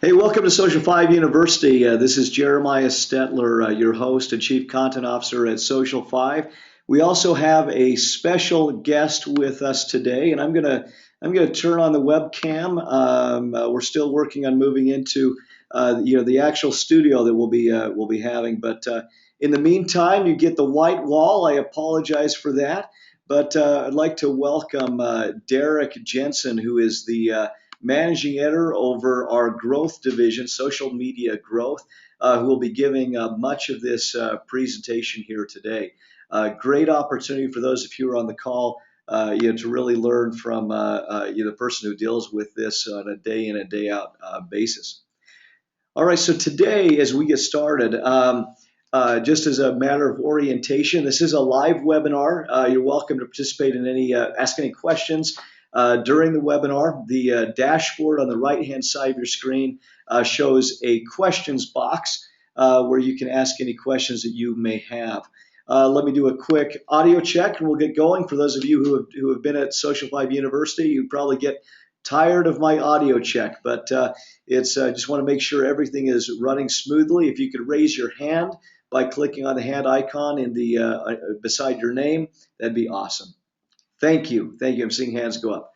Hey, welcome to Social 5 University. This is Jeremiah Stetler, your host and Chief Content Officer at Social 5. We also have a special guest with us today, and I'm gonna turn on the webcam. We're still working on moving into the actual studio that we'll be having. But in the meantime, you get the white wall. I apologize for that, but I'd like to welcome Derek Jensen, who is the managing editor over our growth division, social media growth, who will be giving much of this presentation here today. Great opportunity for those of you who are on the call, to really learn from the person who deals with this on a day in and day out basis. All right, so today, as we get started, just as a matter of orientation, this is a live webinar. You're welcome to participate in ask any questions during the webinar. The dashboard on the right-hand side of your screen shows a questions box where you can ask any questions that you may have. Let me do a quick audio check and we'll get going. For those of you who have been at Social 5 University, you probably get tired of my audio check, but just want to make sure everything is running smoothly. If you could raise your hand by clicking on the hand icon in the beside your name, that'd be awesome. Thank you. I'm seeing hands go up.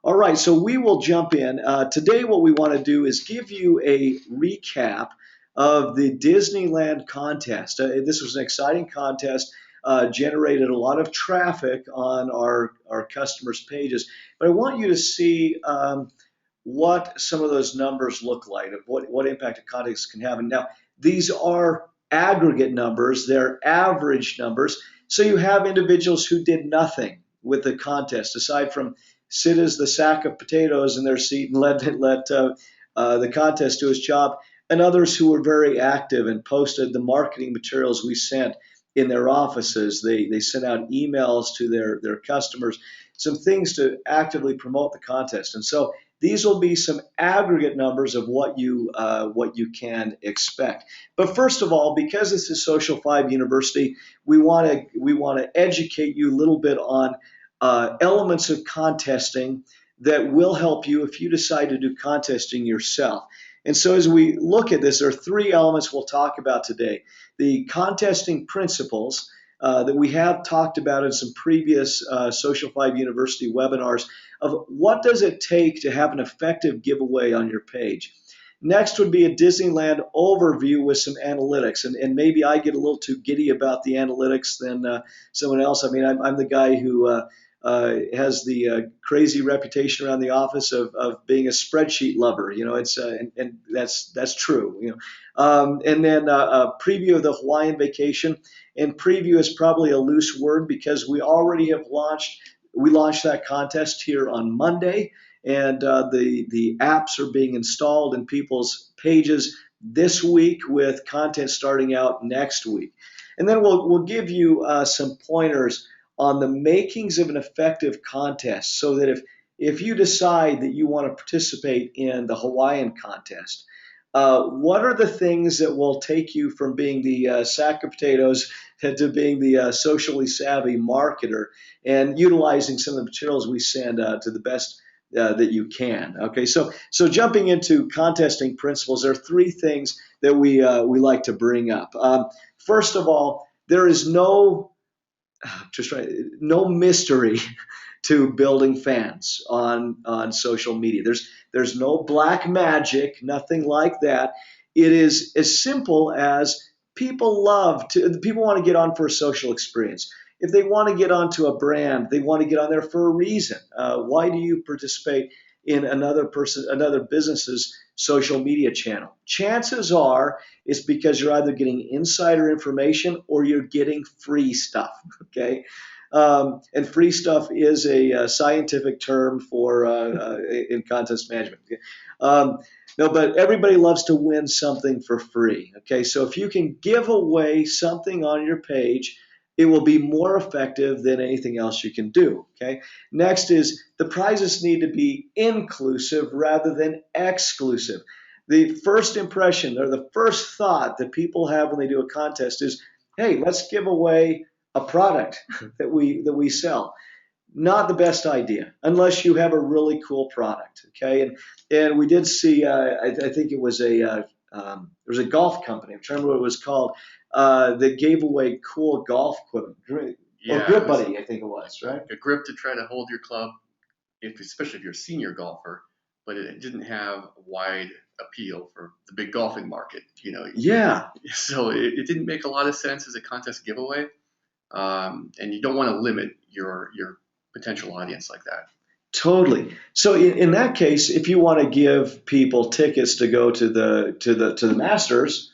All right, so we will jump in. Today what we want to do is give you a recap of the Disneyland contest. This was an exciting contest, generated a lot of traffic on our customers' pages. But I want you to see what some of those numbers look like, of what impact a contest can have. And now, these are aggregate numbers, they're average numbers. So you have individuals who did nothing with the contest, aside from sit as the sack of potatoes in their seat and let the contest do its job, and others who were very active and posted the marketing materials we sent in their offices. They sent out emails to their customers, some things to actively promote the contest. And so these will be some aggregate numbers of what you can expect. But first of all, because this is Social 5 University, we want to educate you a little bit on elements of contesting that will help you if you decide to do contesting yourself. And so as we look at this, there are three elements we'll talk about today. The contesting principles that we have talked about in some previous Social 5 University webinars of what does it take to have an effective giveaway on your page. Next would be a Disneyland overview with some analytics. And maybe I get a little too giddy about the analytics than someone else. I mean, I'm the guy who has the crazy reputation around the office of being a spreadsheet lover. It's and that's true. And then a preview of the Hawaiian vacation. And preview is probably a loose word because we already have launched that contest here on Monday, and the apps are being installed in people's pages this week with content starting out next week. And then we'll give you some pointers on the makings of an effective contest, so that if you decide that you want to participate in the Hawaiian contest, what are the things that will take you from being the sack of potatoes to being the socially savvy marketer and utilizing some of the materials we send to the best that you can. Okay, so jumping into contesting principles, there are three things that we like to bring up. First of all, there is no mystery to building fans on social media. There's no black magic, nothing like that. It is as simple as people want to get on for a social experience. If they want to get onto a brand, they want to get on there for a reason. Why do you participate in another business's social media channel? Chances are it's because you're either getting insider information or you're getting free stuff. Okay. And free stuff is a scientific term for in contest management. No, but everybody loves to win something for free. Okay, so if you can give away something on your page, it will be more effective than anything else you can do. Okay. Next is the prizes need to be inclusive rather than exclusive. The first impression or the first thought that people have when they do a contest is, hey, let's give away a product that we sell. not the best idea unless you have a really cool product. Okay, and we did see. I think it was there was a golf company. I'm trying to remember what it was called that gave away cool golf equipment. Oh, Yeah, Grip it was Buddy, I think it was, right? a grip to try to hold your club, especially if you're a senior golfer, but it didn't have wide appeal for the big golfing market. Yeah, So it didn't make a lot of sense as a contest giveaway, and you don't want to limit your potential audience like that. totally. So in that case, if you want to give people tickets to go to the Masters,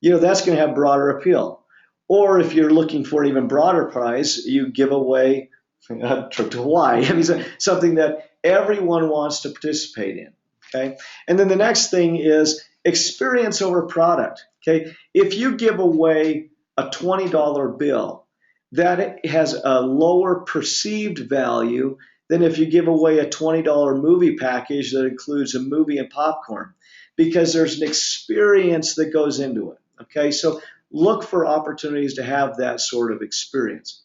that's going to have broader appeal. Or if you're looking for an even broader prize, you give away a trip to Hawaii. I mean, something that everyone wants to participate in. Okay, and then the next thing is experience over product. Okay, if you give away a $20 bill, that has a lower perceived value than if you give away a $20 movie package that includes a movie and popcorn, because there's an experience that goes into it. Okay, so look for opportunities to have that sort of experience.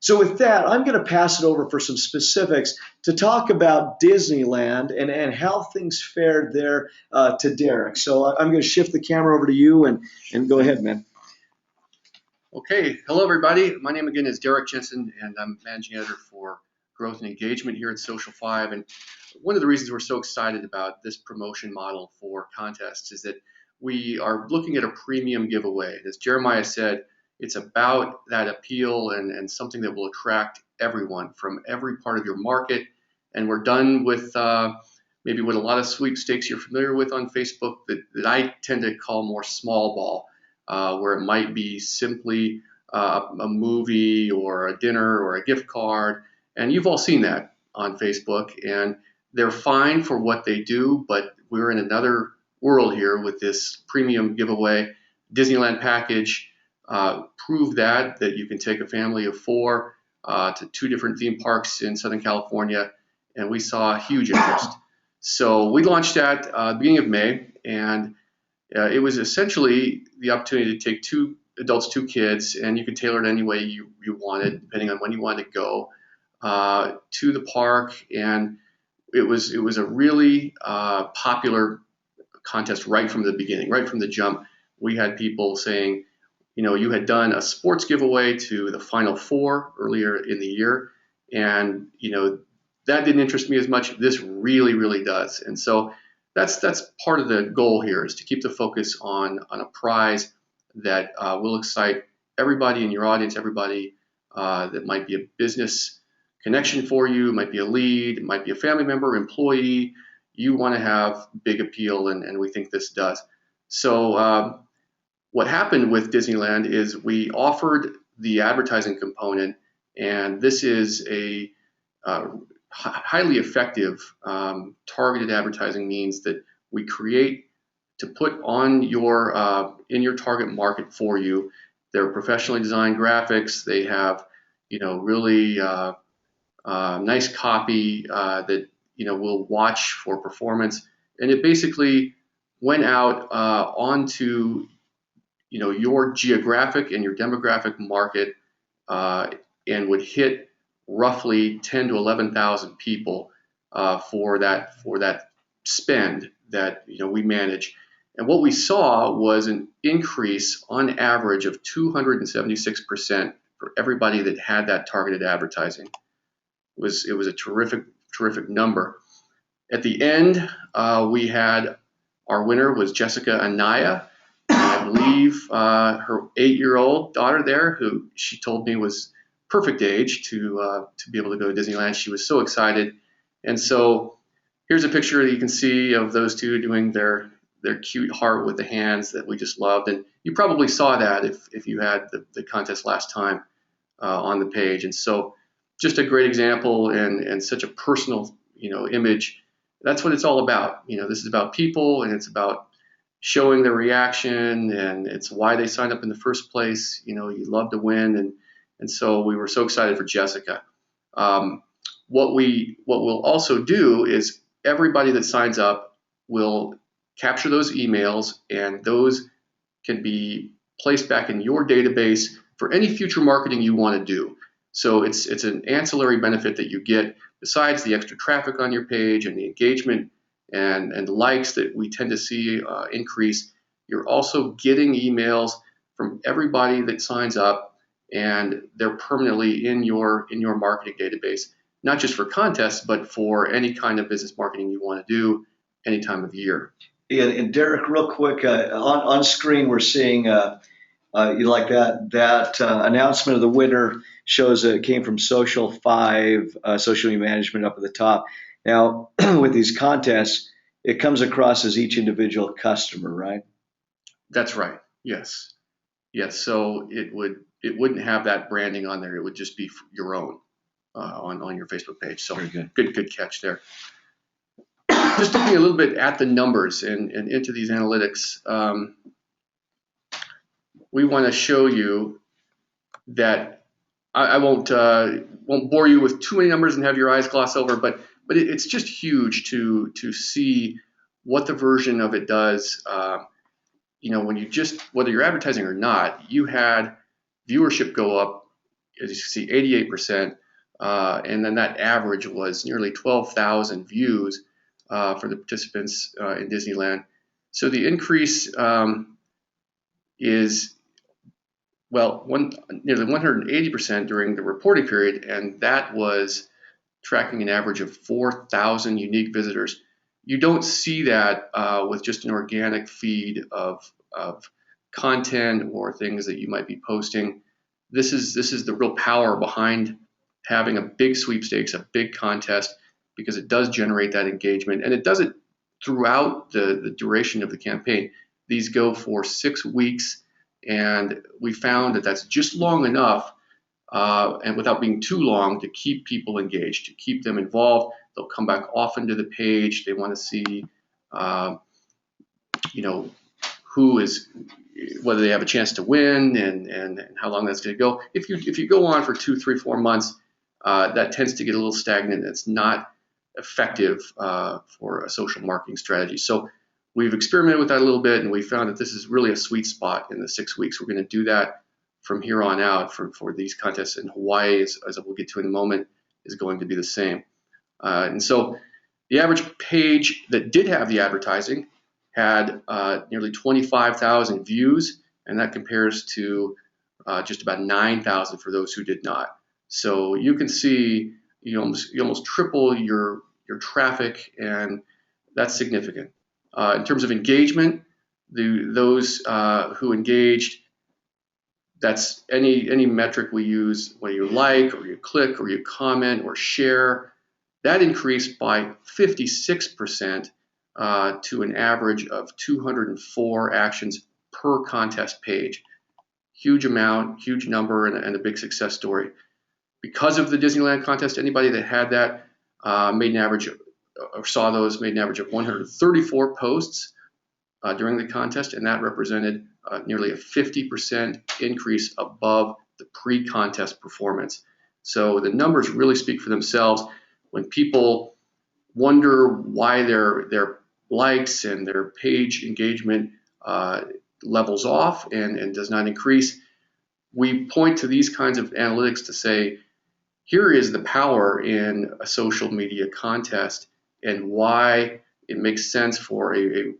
So with that, I'm going to pass it over for some specifics to talk about Disneyland and how things fared there to Derek. So I'm going to shift the camera over to you and go ahead, man. Okay, hello everybody. My name again is Derek Jensen, and I'm managing editor for growth and engagement here at Social 5. And one of the reasons we're so excited about this promotion model for contests is that we are looking at a premium giveaway. As Jeremiah said, it's about that appeal and something that will attract everyone from every part of your market. And we're done with maybe what a lot of sweepstakes you're familiar with on Facebook that I tend to call more small ball, where it might be simply a movie or a dinner or a gift card. And you've all seen that on Facebook, and they're fine for what they do, but we're in another world here with this premium giveaway. Disneyland package proved that you can take a family of 4 to 2 different theme parks in Southern California, and we saw huge interest. So we launched that beginning of May, and it was essentially the opportunity to take 2 adults, 2 kids, and you could tailor it any way you wanted, depending on when you wanted to go to the park. And it was a really popular contest right from the beginning, right from the jump. We had people saying, you had done a sports giveaway to the Final Four earlier in the year, and that didn't interest me as much. This really, really does. And so that's part of the goal here, is to keep the focus on a prize that will excite everybody in your audience, everybody that might be a business connection for you, it might be a lead, it might be a family member, employee. You want to have big appeal, and we think this does. So what happened with Disneyland is we offered the advertising component, and this is a highly effective targeted advertising means that we create to put on your in your target market for you. They're professionally designed graphics. They have really nice copy that we'll watch for performance, and it basically went out onto your geographic and your demographic market, and would hit roughly 10 to 11,000 people for that spend that we manage. And what we saw was an increase on average of 276% for everybody that had that targeted advertising. It was a terrific number. At the end, we had our winner was Jessica Anaya. I believe her 8-year-old daughter there, who she told me was perfect age to be able to go to Disneyland. She was so excited. And so here's a picture that you can see of those two doing their cute heart with the hands that we just loved. And you probably saw that if you had the contest last time on the page. And so just a great example and such a personal image. That's what it's all about. This is about people, and it's about showing their reaction, and it's why they signed up in the first place. You love to win, and so we were so excited for Jessica. What we'll also do is everybody that signs up will capture those emails, and those can be placed back in your database for any future marketing you want to do. So it's an ancillary benefit that you get besides the extra traffic on your page and the engagement and the likes that we tend to see increase. You're also getting emails from everybody that signs up, and they're permanently in your marketing database, not just for contests, but for any kind of business marketing you want to do any time of year. And Derek, real quick, on screen we're seeing you like that announcement of the winner shows it came from Social 5, social media management up at the top. Now, with these contests, it comes across as each individual customer, right? That's right. Yes. Yes. So it wouldn't have that branding on there. It would just be your own on your Facebook page. So Very good. Good catch there. Just looking a little bit at the numbers and into these analytics, we want to show you that I won't bore you with too many numbers and have your eyes gloss over, but it's just huge to see what the version of it does. When whether you're advertising or not, you had viewership go up, as you see, 88%, and then that average was nearly 12,000 views for the participants in Disneyland. So the increase is nearly 180% during the reporting period, and that was tracking an average of 4,000 unique visitors. You don't see that with just an organic feed of content or things that you might be posting. This is the real power behind having a big sweepstakes, a big contest, because it does generate that engagement, and it does it throughout the duration of the campaign. These go for 6 weeks, and we found that that's just long enough, and without being too long, to keep people engaged, to keep them involved. They'll come back often to the page. They want to see, whether they have a chance to win and how long that's going to go. If you go on for 2, 3, 4 months, that tends to get a little stagnant. It's not effective for a social marketing strategy. So we've experimented with that a little bit, and we found that this is really a sweet spot in the 6 weeks. We're going to do that from here on out for these contests in Hawaii, as we'll get to in a moment, is going to be the same. And so the average page that did have the advertising had nearly 25,000 views, and that compares to just about 9,000 for those who did not. So you can see you almost triple your traffic, and that's significant. In terms of engagement, those who engaged, that's any metric we use, whether you like or you click or you comment or share, that increased by 56% to an average of 204 actions per contest page. Huge amount, huge number, and a big success story. Because of the Disneyland contest, anybody that had that made an average of 134 posts during the contest, and that represented nearly a 50% increase above the pre-contest performance. So the numbers really speak for themselves. When people wonder why their likes and their page engagement levels off and does not increase, we point to these kinds of analytics to say, here is the power in a social media contest and why it makes sense for a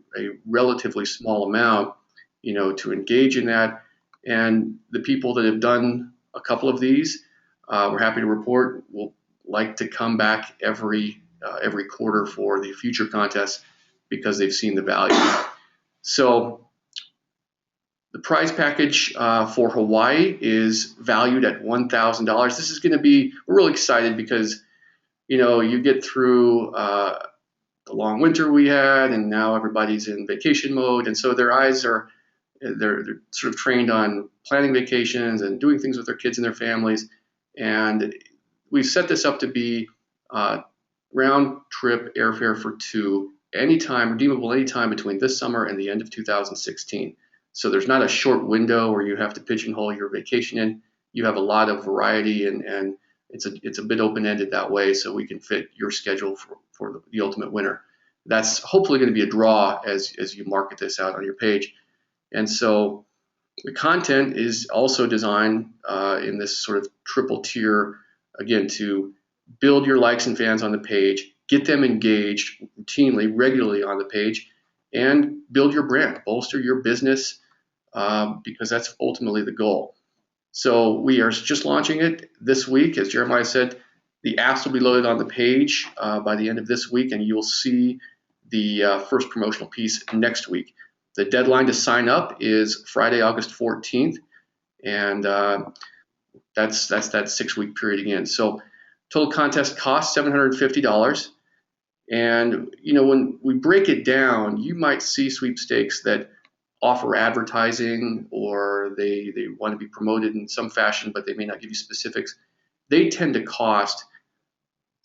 relatively small amount, to engage in that. And the people that have done a couple of these, we're happy to report, will like to come back every quarter for the future contests because they've seen the value. So the prize package for Hawaii is valued at $1,000. This is going to be, we're really excited because, you get through the long winter we had, and now everybody's in vacation mode. And so their eyes they're sort of trained on planning vacations and doing things with their kids and their families. And we've set this up to be round trip airfare for 2, redeemable anytime between this summer and the end of 2016. So there's not a short window where you have to pigeonhole your vacation in. You have a lot of variety, and it's a bit open-ended that way, so we can fit your schedule for the ultimate winner. That's hopefully going to be a draw as you market this out on your page. And so The content is also designed in this sort of triple tier, again, to build your likes and fans on the page, get them engaged routinely, regularly on the page, and build your brand, bolster your business, because that's ultimately the goal. So we are just launching it this week. As Jeremiah said, the apps will be loaded on the page by the end of this week, and you'll see the first promotional piece next week. The deadline to sign up is Friday, August 14th, and that's that 6-week period again. So total contest cost $750. And when we break it down, you might see sweepstakes that offer advertising, or they want to be promoted in some fashion, but they may not give you specifics. They tend to cost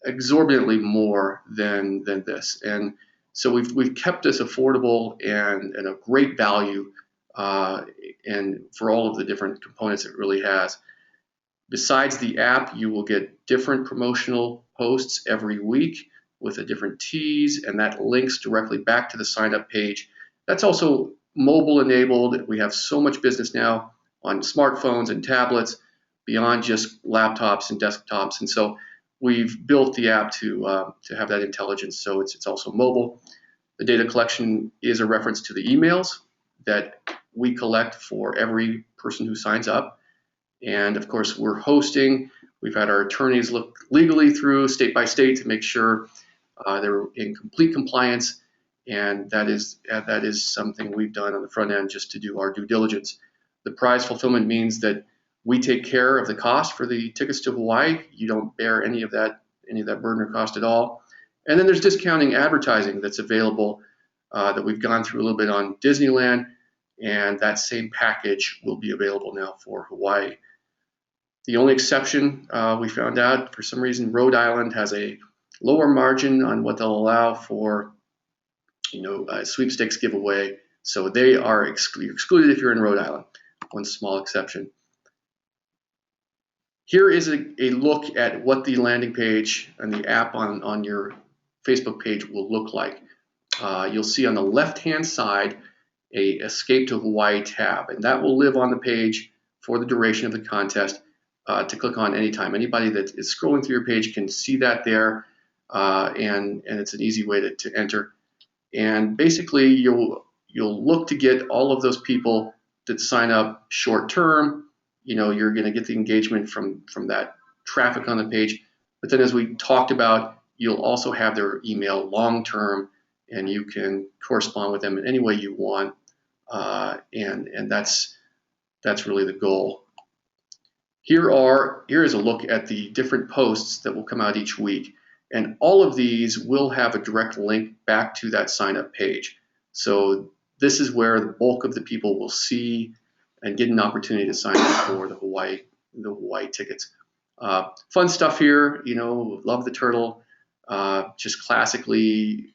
exorbitantly more than this. And so we've kept this affordable and a great value, and for all of the different components it really has. Besides the app, you will get different promotional posts every week with a different tease, and that links directly back to the sign up page. That's also mobile enabled. We have so much business now on smartphones and tablets beyond just laptops and desktops, and so we've built the app to have that intelligence. So it's also mobile. The data collection is a reference to the emails that we collect for every person who signs up, and of course we're hosting. We've had our attorneys look legally through state by state to make sure they're in complete compliance. And that is something we've done on the front end just to do our due diligence. The prize fulfillment means that we take care of the cost for the tickets to Hawaii. You don't bear any of that burden or cost at all. And then there's discounting advertising that's available that we've gone through a little bit on Disneyland, and that same package will be available now for Hawaii. The only exception we found out, for some reason, Rhode Island has a lower margin on what they'll allow for sweepstakes giveaway. So they are excluded if you're in Rhode Island. One small exception. Here is a look at what the landing page and the app on your Facebook page will look like. You'll see on the left-hand side a Escape to Hawaii tab, and that will live on the page for the duration of the contest to click on anytime. Anybody that is scrolling through your page can see that there, and it's an easy way to enter. And basically, you'll look to get all of those people that sign up short term. You're going to get the engagement from that traffic on the page. But then, as we talked about, you'll also have their email long term, and you can correspond with them in any way you want. And that's really the goal. Here is a look at the different posts that will come out each week. And all of these will have a direct link back to that sign-up page. So this is where the bulk of the people will see and get an opportunity to sign up for the Hawaii tickets. Fun stuff here, love the turtle, just classically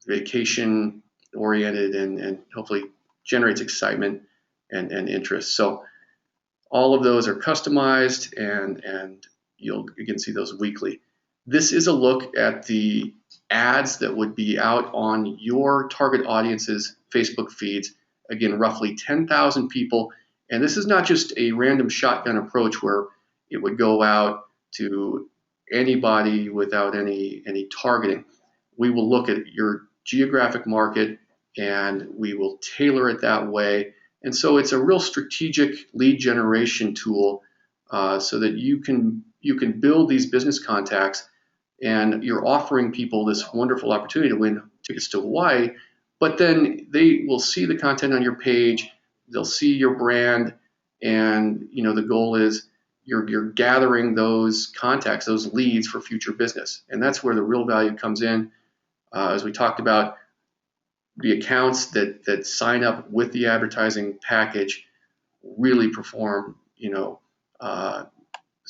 vacation oriented and hopefully generates excitement and interest. So all of those are customized, and you'll again see those weekly. This is a look at the ads that would be out on your target audience's Facebook feeds. Again, roughly 10,000 people. And this is not just a random shotgun approach where it would go out to anybody without any targeting. We will look at your geographic market and we will tailor it that way. And so it's a real strategic lead generation tool so that you can build these business contacts, and you're offering people this wonderful opportunity to win tickets to Hawaii, but then they will see the content on your page, they'll see your brand, and the goal is you're gathering those contacts, those leads for future business. And that's where the real value comes in. As we talked about, the accounts that sign up with the advertising package really perform,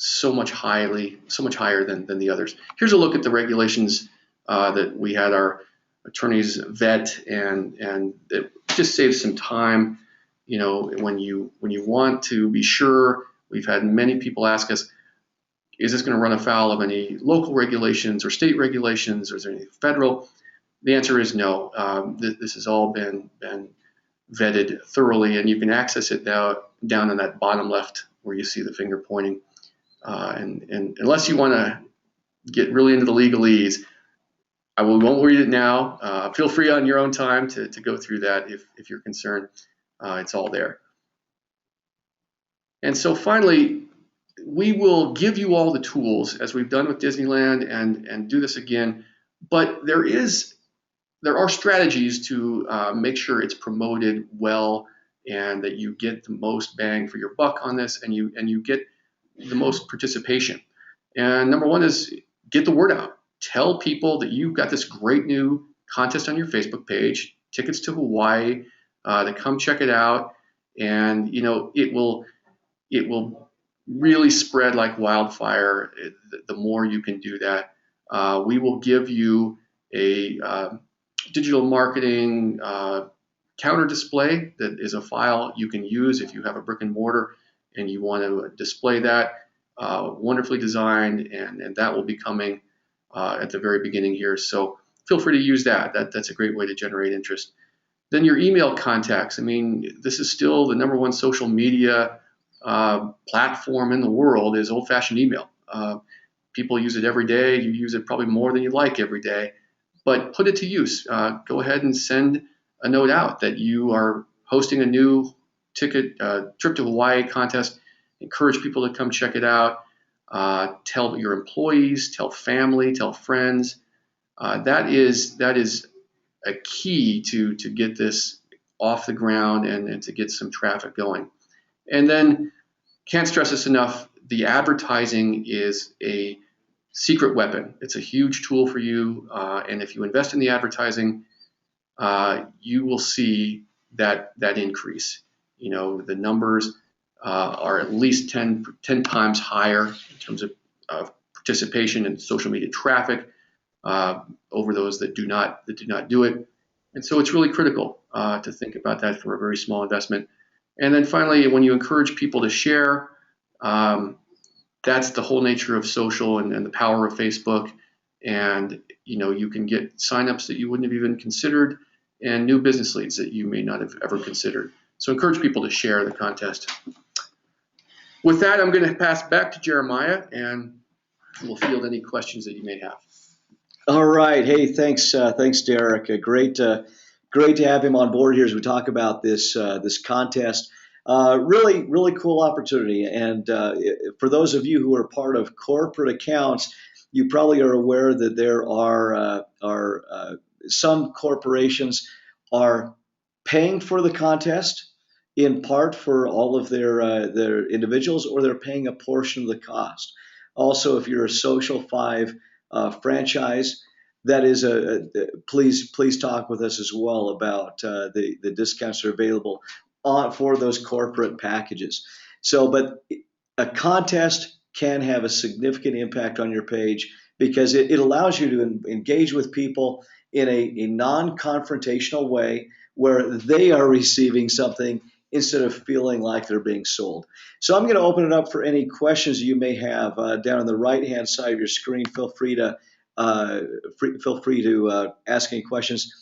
so much higher than the others. Here's a look at the regulations that we had our attorneys vet, and it just saves some time. When you want to be sure, we've had many people ask us, is this going to run afoul of any local regulations or state regulations, or is there any federal? The answer is no. This has all been vetted thoroughly, and you can access it now down in that bottom left where you see the finger pointing. And unless you want to get really into the legalese, I won't read it now. Feel free on your own time to go through that if you're concerned. It's all there. And so finally, we will give you all the tools, as we've done with Disneyland, and do this again. But there are strategies to make sure it's promoted well and that you get the most bang for your buck on this, and you get the most participation. And number one is get the word out. Tell people that you've got this great new contest on your Facebook page, tickets to Hawaii, to come check it out. And it will really spread like wildfire. The more you can do that, we will give you a digital marketing counter display that is a file you can use if you have a brick and mortar and you want to display that. Wonderfully designed, and that will be coming at the very beginning here. So feel free to use that. That's a great way to generate interest. Then your email contacts. I mean, this is still the number one social media platform in the world is old-fashioned email. People use it every day. You use it probably more than you like every day, but put it to use. Go ahead and send a note out that you are hosting a new trip to Hawaii contest. Encourage people to come check it out. Tell your employees, tell family, tell friends. That is a key to get this off the ground and to get some traffic going. And then, can't stress this enough, the advertising is a secret weapon. It's a huge tool for you, and if you invest in the advertising, you will see that increase. The numbers are at least 10 times higher in terms of participation in social media traffic over those that do not do it. And so it's really critical to think about that for a very small investment. And then finally, when you encourage people to share, that's the whole nature of social and the power of Facebook. And you can get signups that you wouldn't have even considered and new business leads that you may not have ever considered. So encourage people to share the contest. With that, I'm going to pass back to Jeremiah, and we'll field any questions that you may have. All right. Hey, thanks, Derek. Great to have him on board here as we talk about this contest. Really, really cool opportunity. And for those of you who are part of corporate accounts, you probably are aware that there are some corporations are paying for the contest in part for all of their individuals, or they're paying a portion of the cost. Also, if you're a Social 5 franchise, that is please talk with us as well about the discounts that are available for those corporate packages. So, but a contest can have a significant impact on your page because it allows you to engage with people in a non-confrontational way where they are receiving something instead of feeling like they're being sold. So I'm going to open it up for any questions you may have down on the right-hand side of your screen. Feel free to ask any questions.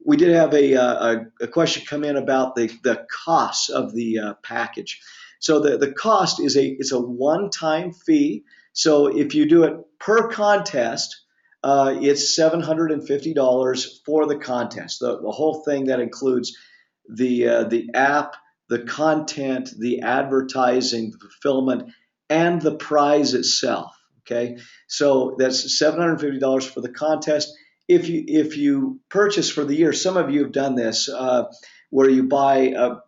We did have a question come in about the cost of the package. So the cost is it's a one-time fee. So if you do it per contest, it's $750 for the contest. The whole thing that includes the app, the content, the advertising, the fulfillment, and the prize itself. Okay, so that's $750 for the contest. If you purchase for the year, some of you have done this, where you buy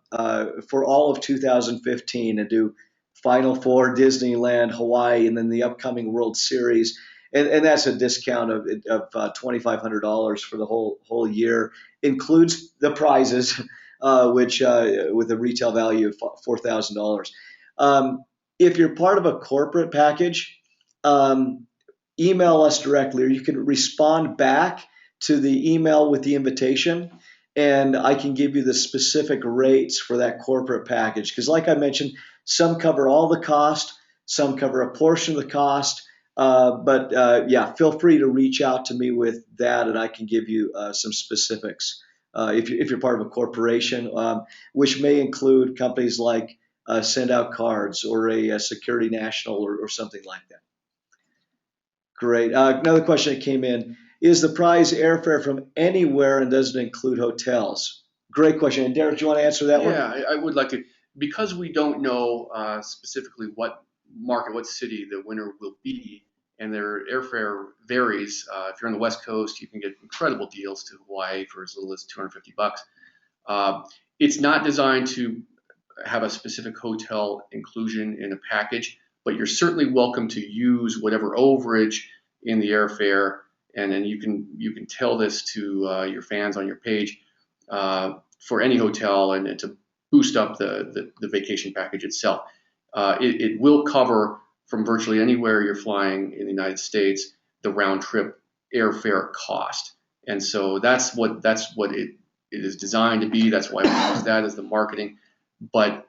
for all of 2015 and do Final Four, Disneyland, Hawaii, and then the upcoming World Series, and that's a discount of $2,500 for the whole year. Includes the prizes, which with a retail value of $4,000. If you're part of a corporate package, email us directly, or you can respond back to the email with the invitation, and I can give you the specific rates for that corporate package. Because like I mentioned, some cover all the cost, some cover a portion of the cost. But feel free to reach out to me with that, and I can give you some specifics if you're part of a corporation, which may include companies like Send Out Cards or a Security National or something like that. Great. Another question that came in. Is the prize airfare from anywhere and does it include hotels? Great question. And Derek, do you want to answer that one? Yeah, I would like to, because we don't know specifically what market, what city the winner will be, and their airfare varies. If you're on the West Coast, you can get incredible deals to Hawaii for as little as $250. It's not designed to have a specific hotel inclusion in a package, but you're certainly welcome to use whatever overage in the airfare, and then you can tell this to your fans on your page for any hotel and to boost up the vacation package itself. It will cover from virtually anywhere you're flying in the United States the round trip airfare cost, and so that's what it is designed to be. That's why we use that as the marketing. But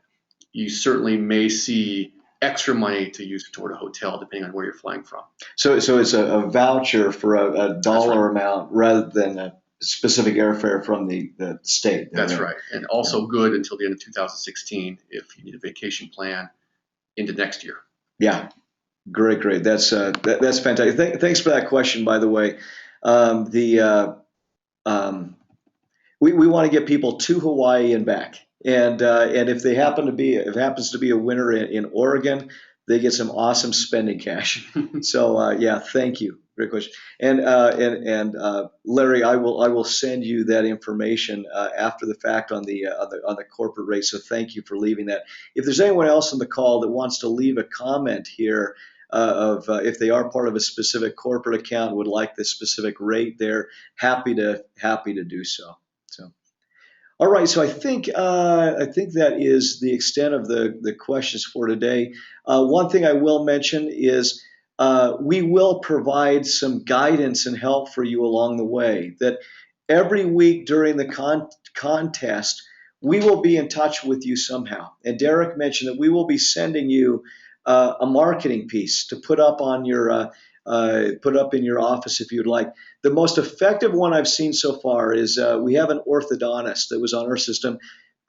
you certainly may see extra money to use toward a hotel depending on where you're flying from. So it's a voucher for a dollar right. amount rather than a specific airfare from the state. That's right. And also good until the end of 2016 if you need a vacation plan into next year. Yeah, great. That's fantastic. Thanks for that question, by the way. We want to get people to Hawaii and back. And if it happens to be a winner in Oregon, they get some awesome spending cash. So yeah, thank you. Great question. And Larry, I will send you that information after the fact on the corporate rate. So thank you for leaving that. If there's anyone else on the call that wants to leave a comment here if they are part of a specific corporate account, would like the specific rate, they're happy to do so. All right, so I think that is the extent of the questions for today. One thing I will mention is we will provide some guidance and help for you along the way. That every week during the contest, we will be in touch with you somehow. And Derek mentioned that we will be sending you a marketing piece to put up in your office if you'd like. The most effective one I've seen so far is we have an orthodontist that was on our system,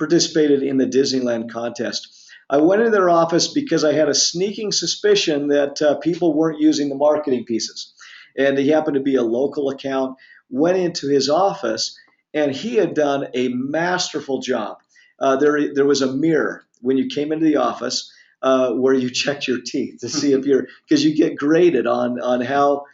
participated in the Disneyland contest. I went into their office because I had a sneaking suspicion that people weren't using the marketing pieces. And he happened to be a local account, went into his office, and he had done a masterful job. There was a mirror when you came into the office where you checked your teeth to see if because you get graded on how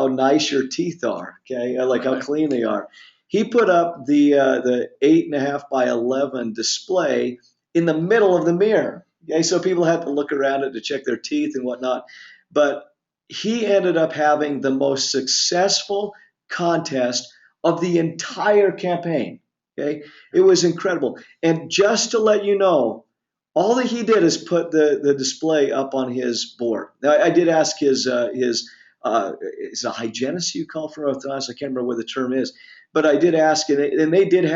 nice your teeth are, okay, like how clean they are. He put up the 8.5 by 11 display in the middle of the mirror. Okay, so people had to look around it to check their teeth and whatnot. But he ended up having the most successful contest of the entire campaign. Okay, it was incredible. And just to let you know, all that he did is put the display up on his board. Now, I did ask is a hygienist you call for orthodontist? I can't remember what the term is, but I did ask, and they did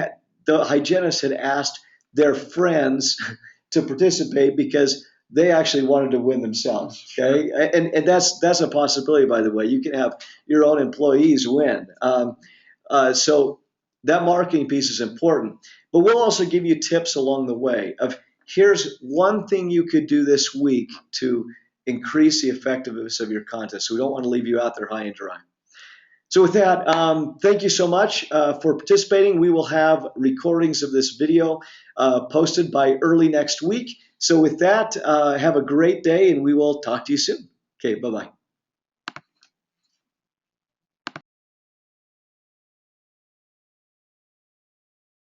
the hygienist had asked their friends to participate because they actually wanted to win themselves. Okay, and that's a possibility, by the way. You can have your own employees win. So that marketing piece is important, but we'll also give you tips along the way of here's one thing you could do this week to increase the effectiveness of your contest. So we don't want to leave you out there high and dry. So with that, thank you so much for participating. We will have recordings of this video posted by early next week. So with that, have a great day, and we will talk to you soon. Okay, bye-bye.